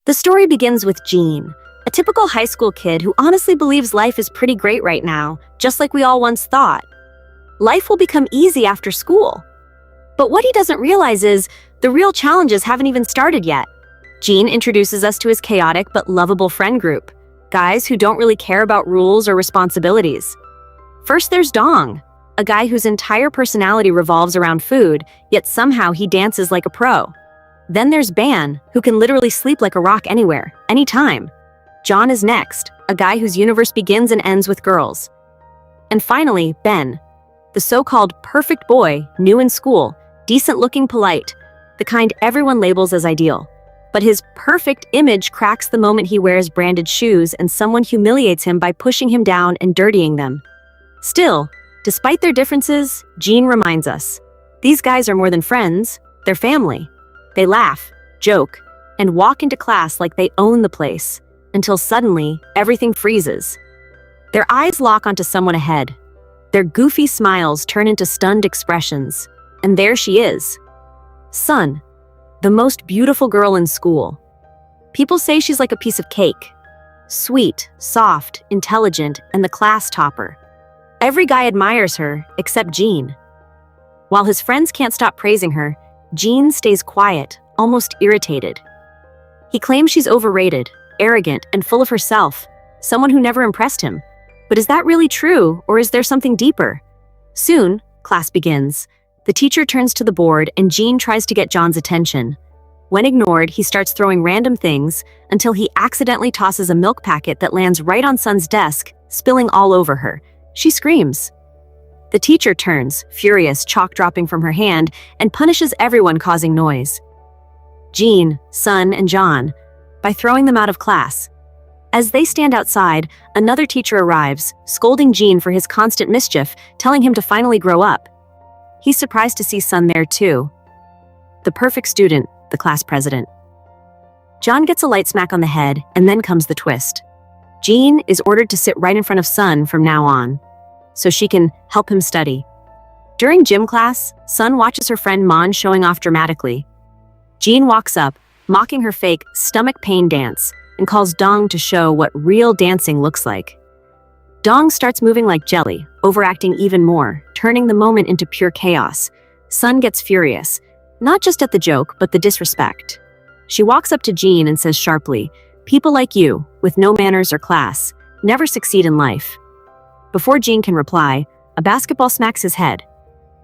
The story begins with Jean, a typical high school kid who honestly believes life is pretty great right now, just like we all once thought. Life will become easy after school. But what he doesn't realize is the real challenges haven't even started yet. Jean introduces us to his chaotic but lovable friend group, guys who don't really care about rules or responsibilities. First there's Dong, a guy whose entire personality revolves around food, yet somehow he dances like a pro. Then there's Ban, who can literally sleep like a rock anywhere, anytime. John is next, a guy whose universe begins and ends with girls. And finally, Ben, the so-called perfect boy, new in school, decent-looking, polite, the kind everyone labels as ideal. But his perfect image cracks the moment he wears branded shoes and someone humiliates him by pushing him down and dirtying them. Still, despite their differences, Jean reminds us, these guys are more than friends, they're family. They laugh, joke, and walk into class like they own the place, until suddenly, everything freezes. Their eyes lock onto someone ahead. Their goofy smiles turn into stunned expressions. And there she is. Sun, the most beautiful girl in school. People say she's like a piece of cake. Sweet, soft, intelligent, and the class topper. Every guy admires her, except Jean. While his friends can't stop praising her, Jean stays quiet, almost irritated. He claims she's overrated, arrogant, and full of herself, someone who never impressed him. But is that really true, or is there something deeper? Soon, class begins. The teacher turns to the board and Jean tries to get John's attention. When ignored, he starts throwing random things until he accidentally tosses a milk packet that lands right on Sun's desk, spilling all over her. She screams. The teacher turns, furious, chalk dropping from her hand, and punishes everyone causing noise. Jean, Sun, and John, by throwing them out of class. As they stand outside, another teacher arrives, scolding Jean for his constant mischief, telling him to finally grow up. He's surprised to see Sun there too. The perfect student, the class president. John gets a light smack on the head, and then comes the twist. Jean is ordered to sit right in front of Sun from now on, so she can help him study. During gym class, Sun watches her friend Mon showing off dramatically. Jean walks up, mocking her fake stomach pain dance, and calls Dong to show what real dancing looks like. Dong starts moving like jelly, overacting even more, turning the moment into pure chaos. Sun gets furious, not just at the joke, but the disrespect. She walks up to Jean and says sharply, "People like you, with no manners or class, never succeed in life." Before Jean can reply, a basketball smacks his head,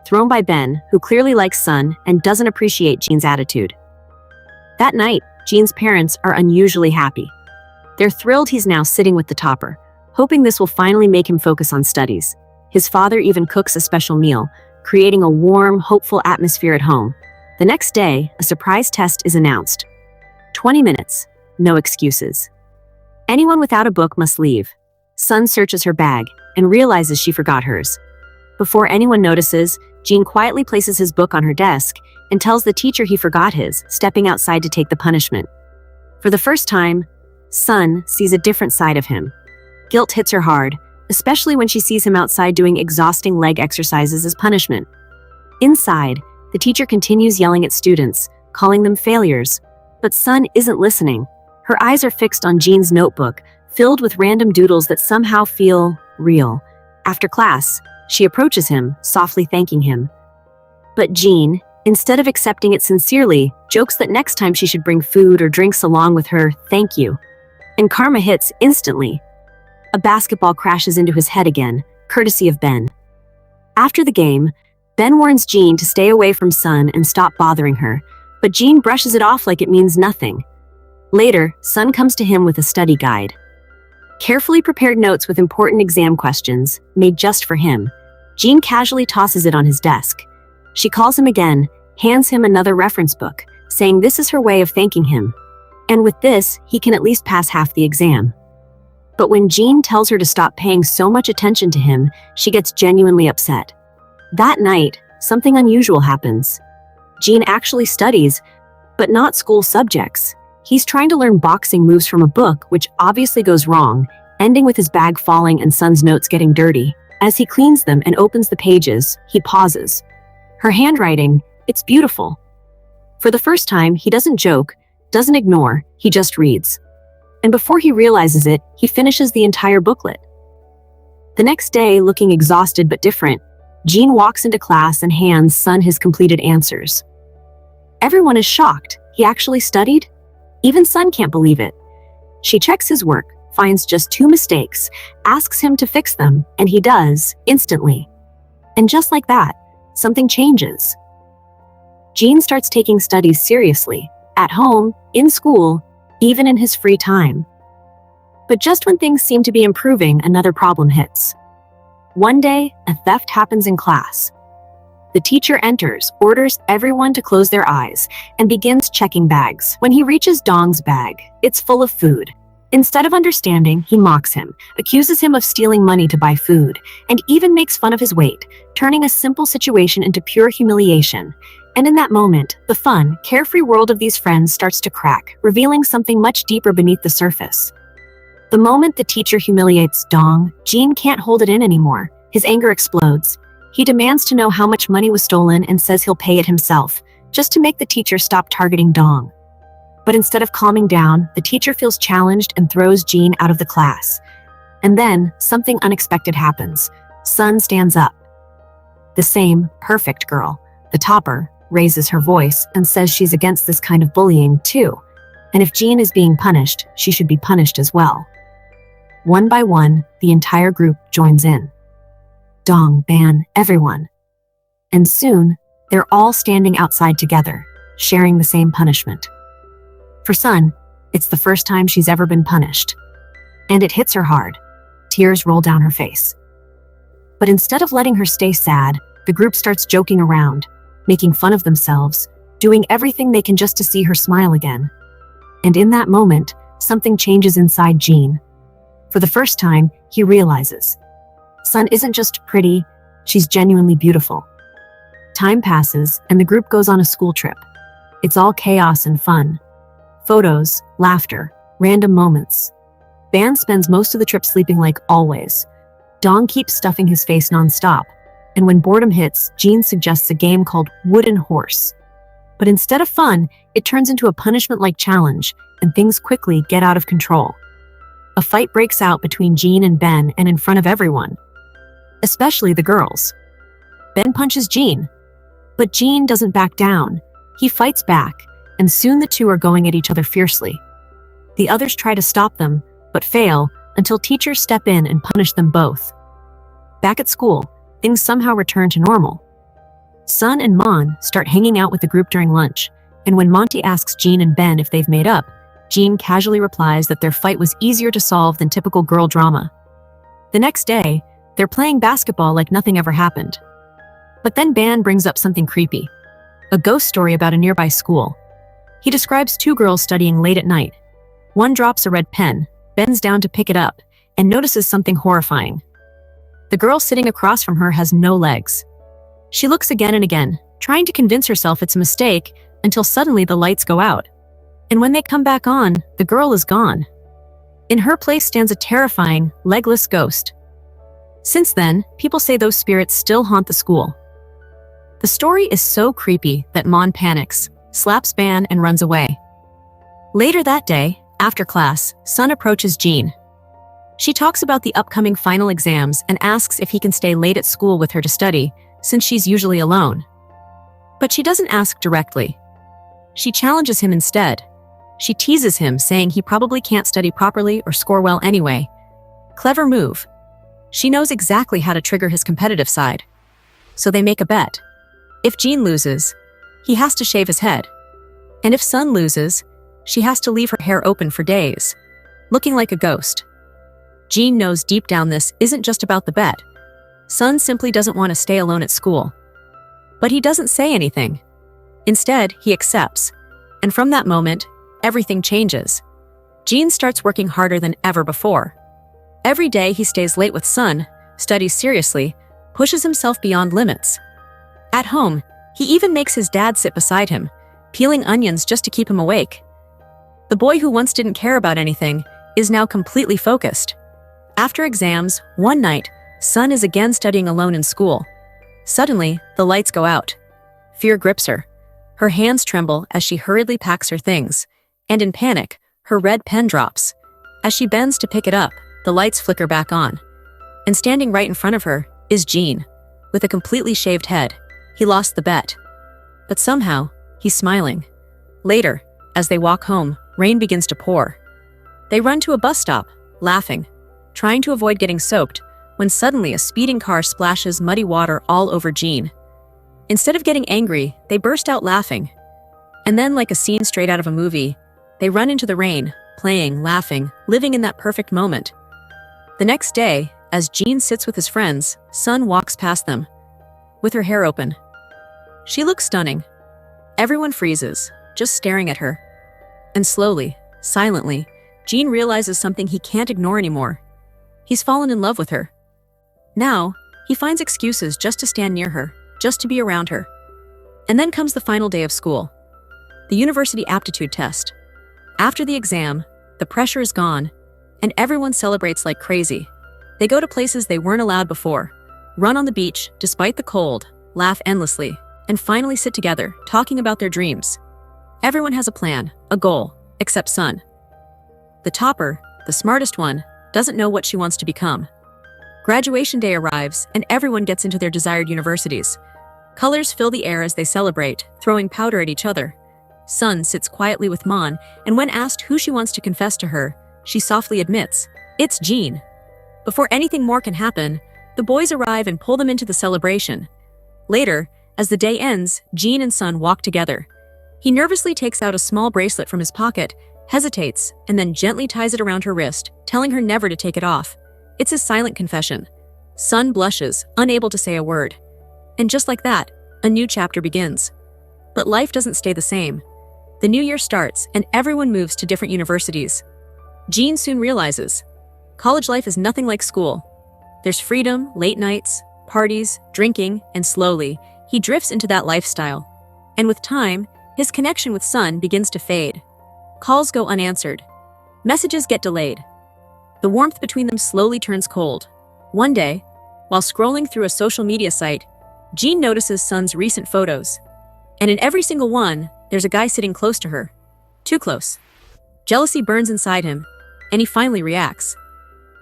thrown by Ben, who clearly likes Sun and doesn't appreciate Jean's attitude. That night, Jean's parents are unusually happy. They're thrilled he's now sitting with the topper, hoping this will finally make him focus on studies. His father even cooks a special meal, creating a warm, hopeful atmosphere at home. The next day, a surprise test is announced. 20 minutes, no excuses. Anyone without a book must leave. Sun searches her bag and realizes she forgot hers. Before anyone notices, Jean quietly places his book on her desk and tells the teacher he forgot his, stepping outside to take the punishment. For the first time, Sun sees a different side of him. Guilt hits her hard, especially when she sees him outside doing exhausting leg exercises as punishment. Inside, the teacher continues yelling at students, calling them failures. But Sun isn't listening. Her eyes are fixed on Jean's notebook, filled with random doodles that somehow feel real. After class, she approaches him, softly thanking him. But Jean, instead of accepting it sincerely, jokes that next time she should bring food or drinks along with her "thank you." And karma hits instantly. A basketball crashes into his head again, courtesy of Ben. After the game, Ben warns Jean to stay away from Sun and stop bothering her, but Jean brushes it off like it means nothing. Later, Sun comes to him with a study guide. Carefully prepared notes with important exam questions, made just for him. Jean casually tosses it on his desk. She calls him again, hands him another reference book, saying this is her way of thanking him. And with this, he can at least pass half the exam. But when Jean tells her to stop paying so much attention to him, she gets genuinely upset. That night, something unusual happens. Jean actually studies, but not school subjects. He's trying to learn boxing moves from a book, which obviously goes wrong, ending with his bag falling and Sun's notes getting dirty. As he cleans them and opens the pages, he pauses. Her handwriting, it's beautiful. For the first time, he doesn't joke, Doesn't ignore, he just reads. And before he realizes it, he finishes the entire booklet. The next day, looking exhausted but different, Jean walks into class and hands Sun his completed answers. Everyone is shocked. He actually studied? Even Sun can't believe it. She checks his work, finds just 2 mistakes, asks him to fix them, and he does, instantly. And just like that, something changes. Jean starts taking studies seriously, at home, in school, even in his free time. But just when things seem to be improving, another problem hits. One day, a theft happens in class. The teacher enters, orders everyone to close their eyes, and begins checking bags. When he reaches Dong's bag, it's full of food. Instead of understanding, he mocks him, accuses him of stealing money to buy food, and even makes fun of his weight, turning a simple situation into pure humiliation. And in that moment, the fun, carefree world of these friends starts to crack, revealing something much deeper beneath the surface. The moment the teacher humiliates Dong, Jean can't hold it in anymore. His anger explodes. He demands to know how much money was stolen and says he'll pay it himself, just to make the teacher stop targeting Dong. But instead of calming down, the teacher feels challenged and throws Jean out of the class. And then, something unexpected happens. Sun stands up. The same, perfect girl, the topper, raises her voice and says she's against this kind of bullying too. And if Jean is being punished, she should be punished as well. One by one, the entire group joins in. Dong, Ban, everyone. And soon, they're all standing outside together, sharing the same punishment. For Sun, it's the first time she's ever been punished. And it hits her hard. Tears roll down her face. But instead of letting her stay sad, the group starts joking around, making fun of themselves, doing everything they can just to see her smile again. And in that moment, something changes inside Jean. For the first time, he realizes. Sun isn't just pretty, she's genuinely beautiful. Time passes, and the group goes on a school trip. It's all chaos and fun. Photos, laughter, random moments. Ban spends most of the trip sleeping like always. Dong keeps stuffing his face nonstop. And when boredom hits, Jean suggests a game called Wooden Horse. But instead of fun, it turns into a punishment-like challenge, and things quickly get out of control. A fight breaks out between Jean and Ben and in front of everyone. Especially the girls. Ben punches Jean. But Jean doesn't back down. He fights back, and soon the two are going at each other fiercely. The others try to stop them, but fail until teachers step in and punish them both. Back at school, things somehow return to normal. Sun and Mon start hanging out with the group during lunch, and when Monty asks Jean and Ben if they've made up, Jean casually replies that their fight was easier to solve than typical girl drama. The next day, they're playing basketball like nothing ever happened. But then Ban brings up something creepy. A ghost story about a nearby school. He describes 2 girls studying late at night. One drops a red pen, bends down to pick it up, and notices something horrifying. The girl sitting across from her has no legs. She looks again and again, trying to convince herself it's a mistake, until suddenly the lights go out. And when they come back on, the girl is gone. In her place stands a terrifying, legless ghost. Since then, people say those spirits still haunt the school. The story is so creepy that Mon panics, slaps Ban, and runs away. Later that day, after class, Sun approaches Jean. She talks about the upcoming final exams and asks if he can stay late at school with her to study, since she's usually alone. But she doesn't ask directly. She challenges him instead. She teases him, saying he probably can't study properly or score well anyway. Clever move. She knows exactly how to trigger his competitive side. So they make a bet. If Jean loses, he has to shave his head. And if Sun loses, she has to leave her hair open for days, looking like a ghost. Jean knows deep down this isn't just about the bet. Sun simply doesn't want to stay alone at school. But he doesn't say anything. Instead, he accepts. And from that moment, everything changes. Jean starts working harder than ever before. Every day he stays late with Sun, studies seriously, pushes himself beyond limits. At home, he even makes his dad sit beside him, peeling onions just to keep him awake. The boy who once didn't care about anything is now completely focused. After exams, one night, Sun is again studying alone in school. Suddenly, the lights go out. Fear grips her. Her hands tremble as she hurriedly packs her things. And in panic, her red pen drops. As she bends to pick it up, the lights flicker back on. And standing right in front of her is Gene, with a completely shaved head. He lost the bet. But somehow, he's smiling. Later, as they walk home, rain begins to pour. They run to a bus stop, laughing, trying to avoid getting soaked, when suddenly a speeding car splashes muddy water all over Gene. Instead of getting angry, they burst out laughing. And then, like a scene straight out of a movie, they run into the rain, playing, laughing, living in that perfect moment. The next day, as Gene sits with his friends, Sun walks past them, with her hair open. She looks stunning. Everyone freezes, just staring at her. And slowly, silently, Gene realizes something he can't ignore anymore. He's fallen in love with her. Now, he finds excuses just to stand near her, just to be around her. And then comes the final day of school. The university aptitude test. After the exam, the pressure is gone, and everyone celebrates like crazy. They go to places they weren't allowed before, run on the beach despite the cold, laugh endlessly, and finally sit together, talking about their dreams. Everyone has a plan, a goal, except Sun. The topper, the smartest one, doesn't know what she wants to become. Graduation day arrives, and everyone gets into their desired universities. Colors fill the air as they celebrate, throwing powder at each other. Sun sits quietly with Mon, and when asked who she wants to confess to her, she softly admits, it's Gene. Before anything more can happen, the boys arrive and pull them into the celebration. Later, as the day ends, Gene and Sun walk together. He nervously takes out a small bracelet from his pocket, hesitates, and then gently ties it around her wrist, telling her never to take it off. It's his silent confession. Sun blushes, unable to say a word. And just like that, a new chapter begins. But life doesn't stay the same. The new year starts, and everyone moves to different universities. Gene soon realizes, college life is nothing like school. There's freedom, late nights, parties, drinking, and slowly, he drifts into that lifestyle. And with time, his connection with Sun begins to fade. Calls go unanswered. Messages get delayed. The warmth between them slowly turns cold. One day, while scrolling through a social media site, Gene notices Sun's recent photos. And in every single one, there's a guy sitting close to her. Too close. Jealousy burns inside him, and he finally reacts.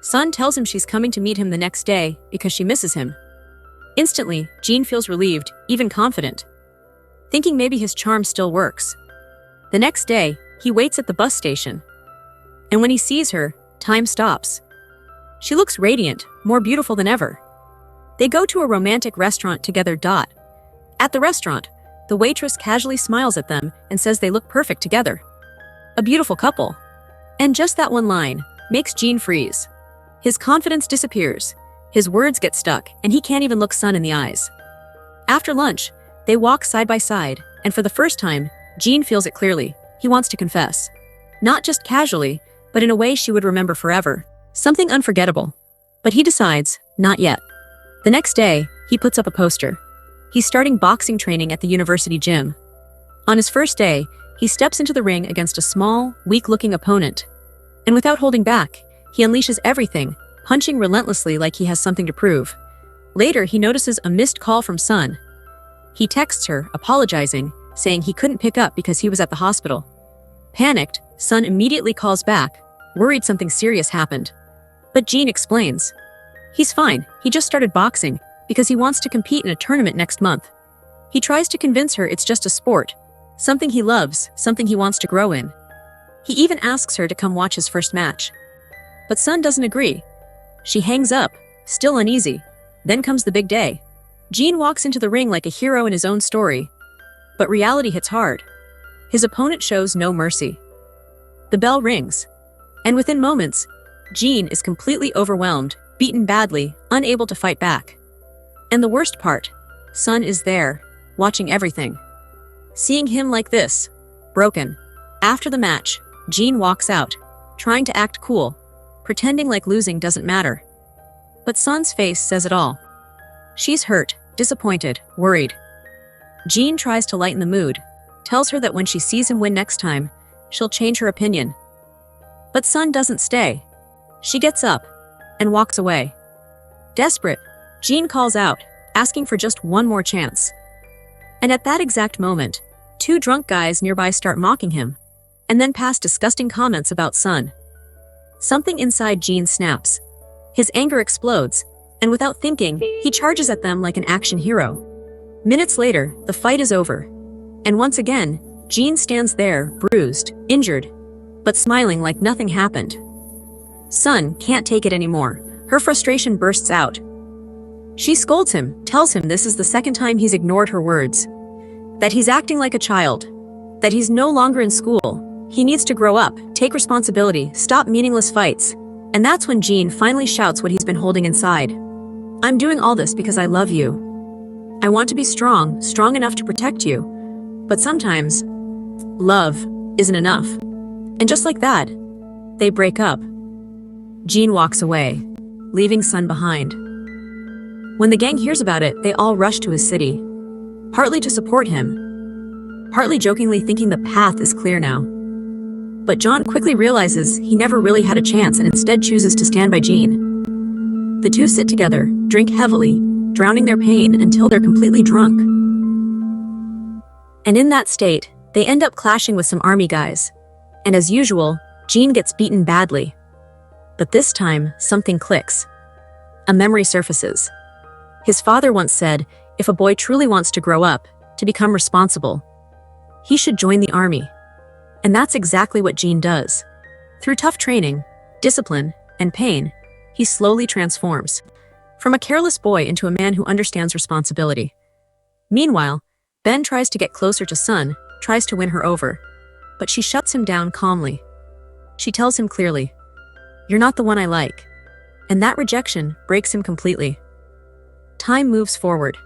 Sun tells him she's coming to meet him the next day because she misses him. Instantly, Gene feels relieved, even confident, thinking maybe his charm still works. The next day, he waits at the bus station. And when he sees her, time stops. She looks radiant, more beautiful than ever. They go to a romantic restaurant together. At the restaurant, the waitress casually smiles at them and says they look perfect together. A beautiful couple. And just that one line makes Gene freeze. His confidence disappears. His words get stuck, and he can't even look Sun in the eyes. After lunch, they walk side by side, and for the first time, Gene feels it clearly. He wants to confess. Not just casually, but in a way she would remember forever. Something unforgettable. But he decides, not yet. The next day, he puts up a poster. He's starting boxing training at the university gym. On his first day, he steps into the ring against a small, weak-looking opponent. And without holding back, he unleashes everything, punching relentlessly like he has something to prove. Later, he notices a missed call from Sun. He texts her, apologizing, saying he couldn't pick up because he was at the hospital. Panicked, Sun immediately calls back, worried something serious happened. But Gene explains. He's fine, he just started boxing because he wants to compete in a tournament next month. He tries to convince her it's just a sport, something he loves, something he wants to grow in. He even asks her to come watch his first match. But Sun doesn't agree. She hangs up, still uneasy. Then comes the big day. Gene walks into the ring like a hero in his own story. But reality hits hard. His opponent shows no mercy. The bell rings. And within moments, Gene is completely overwhelmed, beaten badly, unable to fight back. And the worst part, Sun is there, watching everything. Seeing him like this, broken. After the match, Gene walks out, trying to act cool, pretending like losing doesn't matter. But Sun's face says it all. She's hurt, disappointed, worried. Gene tries to lighten the mood, tells her that when she sees him win next time, she'll change her opinion. But Sun doesn't stay. She gets up and walks away. Desperate, Gene calls out, asking for just one more chance. And at that exact moment, two drunk guys nearby start mocking him. and then pass disgusting comments about Sun. Something inside Jean snaps. His anger explodes, and without thinking, he charges at them like an action hero. Minutes later, the fight is over. And once again, Jean stands there, bruised, injured, but smiling like nothing happened. Sun can't take it anymore. Her frustration bursts out. She scolds him, tells him this is the second time he's ignored her words. That he's acting like a child. That he's no longer in school. He needs to grow up, take responsibility, stop meaningless fights. And that's when Jean finally shouts what he's been holding inside. I'm doing all this because I love you. I want to be strong, strong enough to protect you. But sometimes, love isn't enough. And just like that, they break up. Jean walks away, leaving Sun behind. When the gang hears about it, they all rush to his city, partly to support him, partly jokingly thinking the path is clear now. But John quickly realizes he never really had a chance and instead chooses to stand by Jean. The two sit together, drink heavily, drowning their pain until they're completely drunk. And in that state, they end up clashing with some army guys. And as usual, Jean gets beaten badly. But this time, something clicks. A memory surfaces. His father once said, if a boy truly wants to grow up, to become responsible, he should join the army. And that's exactly what Jean does. Through tough training, discipline, and pain, he slowly transforms. From a careless boy into a man who understands responsibility. Meanwhile, Ben tries to get closer to Sun, tries to win her over. But she shuts him down calmly. She tells him clearly, "You're not the one I like." And that rejection breaks him completely. Time moves forward.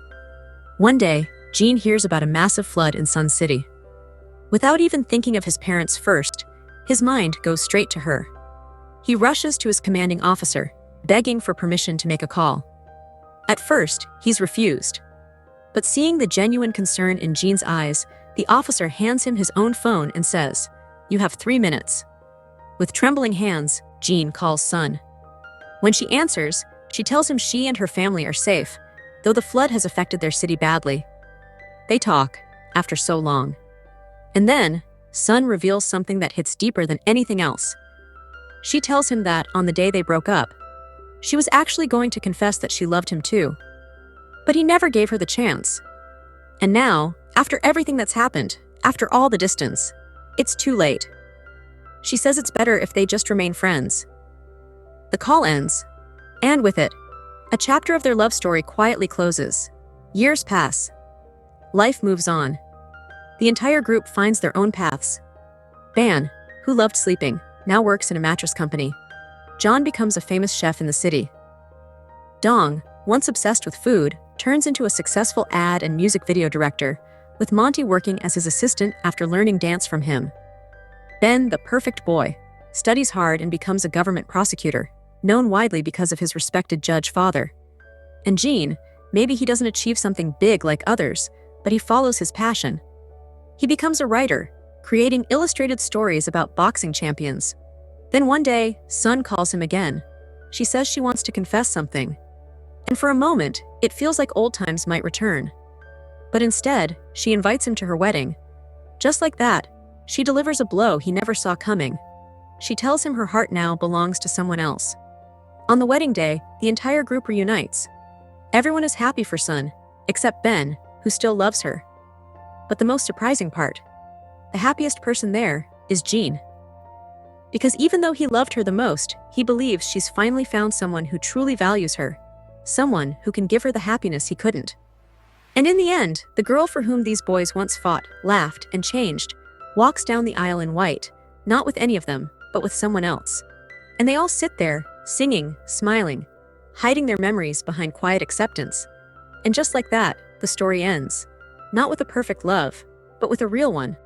One day, Jean hears about a massive flood in Sun City. Without even thinking of his parents first, his mind goes straight to her. He rushes to his commanding officer, begging for permission to make a call. At first, he's refused. But seeing the genuine concern in Jean's eyes, the officer hands him his own phone and says, "You have 3 minutes." With trembling hands, Jean calls Sun. When she answers, she tells him she and her family are safe, though the flood has affected their city badly. They talk, after so long. And then, Sun reveals something that hits deeper than anything else. She tells him that, on the day they broke up, she was actually going to confess that she loved him too. But he never gave her the chance. And now, after everything that's happened, after all the distance, it's too late. She says it's better if they just remain friends. The call ends, and with it, a chapter of their love story quietly closes. Years pass. Life moves on. The entire group finds their own paths. Ban, who loved sleeping, now works in a mattress company. John becomes a famous chef in the city. Dong, once obsessed with food, turns into a successful ad and music video director, with Monty working as his assistant after learning dance from him. Ben, the perfect boy, studies hard and becomes a government prosecutor, known widely because of his respected judge father. And Jean, maybe he doesn't achieve something big like others, but he follows his passion. He becomes a writer, creating illustrated stories about boxing champions. Then one day, Sun calls him again. She says she wants to confess something. And for a moment, it feels like old times might return. But instead, she invites him to her wedding. Just like that, she delivers a blow he never saw coming. She tells him her heart now belongs to someone else. On the wedding day, the entire group reunites. Everyone is happy for Sun, except Ben, who still loves her. But the most surprising part, the happiest person there is Jean. Because even though he loved her the most, he believes she's finally found someone who truly values her. Someone who can give her the happiness he couldn't. And in the end, the girl for whom these boys once fought, laughed, and changed, walks down the aisle in white, not with any of them, but with someone else. And they all sit there, singing, smiling, hiding their memories behind quiet acceptance. And just like that, the story ends. Not with a perfect love, but with a real one.